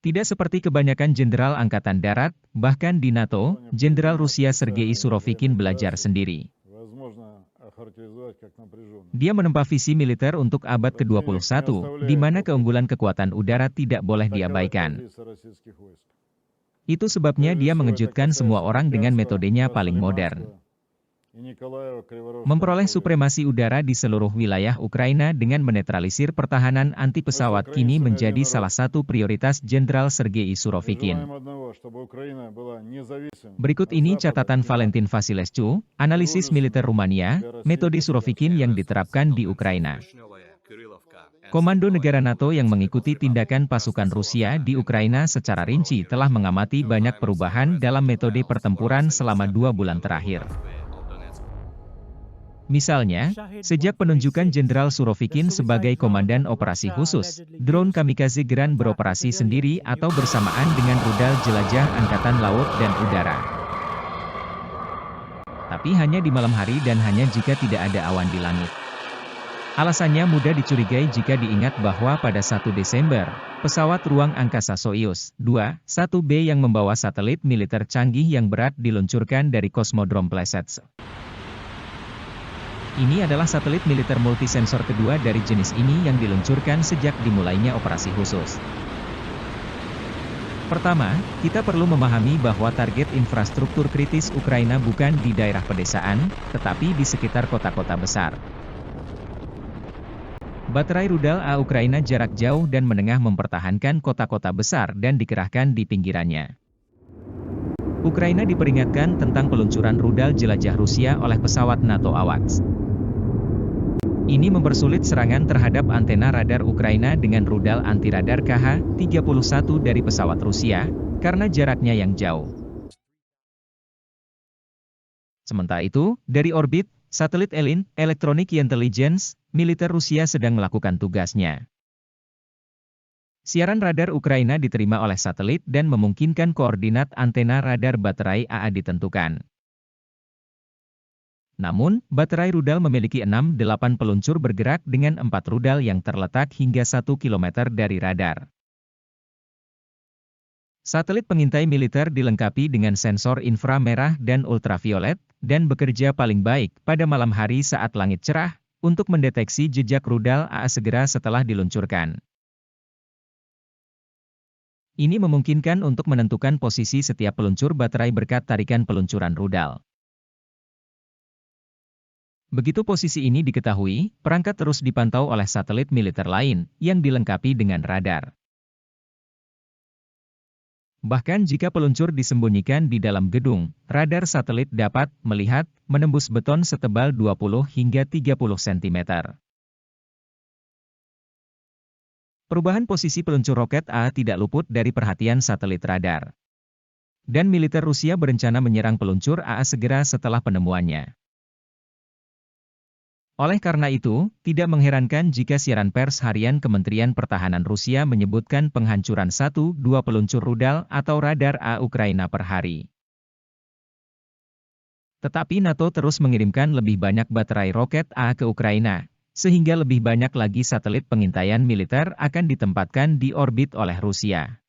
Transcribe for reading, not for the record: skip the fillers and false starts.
Tidak seperti kebanyakan jenderal angkatan darat, bahkan di NATO, Jenderal Rusia Sergei Surovikin belajar sendiri. Dia menempa visi militer untuk abad ke-21, di mana keunggulan kekuatan udara tidak boleh diabaikan. Itu sebabnya dia mengejutkan semua orang dengan metodenya paling modern. Memperoleh supremasi udara di seluruh wilayah Ukraina dengan menetralisir pertahanan anti-pesawat kini menjadi salah satu prioritas Jenderal Sergei Surovikin. Berikut ini catatan Valentin Vasilescu, analisis militer Rumania, metode Surovikin yang diterapkan di Ukraina. Komando negara NATO yang mengikuti tindakan pasukan Rusia di Ukraina secara rinci telah mengamati banyak perubahan dalam metode pertempuran selama 2 bulan terakhir. Misalnya, sejak penunjukan Jenderal Surovikin sebagai Komandan Operasi Khusus, drone kamikaze Geran beroperasi sendiri atau bersamaan dengan rudal jelajah Angkatan Laut dan Udara. Tapi hanya di malam hari dan hanya jika tidak ada awan di langit. Alasannya mudah dicurigai jika diingat bahwa pada 1 Desember, pesawat ruang angkasa Soyuz 2-1B yang membawa satelit militer canggih yang berat diluncurkan dari Kosmodrom Plesetsk. Ini adalah satelit militer multisensor kedua dari jenis ini yang diluncurkan sejak dimulainya operasi khusus. Pertama, kita perlu memahami bahwa target infrastruktur kritis Ukraina bukan di daerah pedesaan, tetapi di sekitar kota-kota besar. Baterai rudal A Ukraina jarak jauh dan menengah mempertahankan kota-kota besar dan dikerahkan di pinggirannya. Ukraina diperingatkan tentang peluncuran rudal jelajah Rusia oleh pesawat NATO AWACS. Ini mempersulit serangan terhadap antena radar Ukraina dengan rudal anti-radar KH-31 dari pesawat Rusia, karena jaraknya yang jauh. Sementara itu, dari orbit, satelit ELIN, Electronic Intelligence, militer Rusia sedang melakukan tugasnya. Siaran radar Ukraina diterima oleh satelit dan memungkinkan koordinat antena radar baterai AA ditentukan. Namun, baterai rudal memiliki 6-8 peluncur bergerak dengan 4 rudal yang terletak hingga 1 km dari radar. Satelit pengintai militer dilengkapi dengan sensor inframerah dan ultraviolet, dan bekerja paling baik pada malam hari saat langit cerah, untuk mendeteksi jejak rudal AA segera setelah diluncurkan. Ini memungkinkan untuk menentukan posisi setiap peluncur baterai berkat tarikan peluncuran rudal. Begitu posisi ini diketahui, perangkat terus dipantau oleh satelit militer lain, yang dilengkapi dengan radar. Bahkan jika peluncur disembunyikan di dalam gedung, radar satelit dapat melihat, menembus beton setebal 20 hingga 30 cm. Perubahan posisi peluncur roket A tidak luput dari perhatian satelit radar. Dan militer Rusia berencana menyerang peluncur AA segera setelah penemuannya. Oleh karena itu, tidak mengherankan jika siaran pers harian Kementerian Pertahanan Rusia menyebutkan penghancuran 1-2 peluncur rudal atau radar A Ukraina per hari. Tetapi NATO terus mengirimkan lebih banyak baterai roket A ke Ukraina, sehingga lebih banyak lagi satelit pengintaian militer akan ditempatkan di orbit oleh Rusia.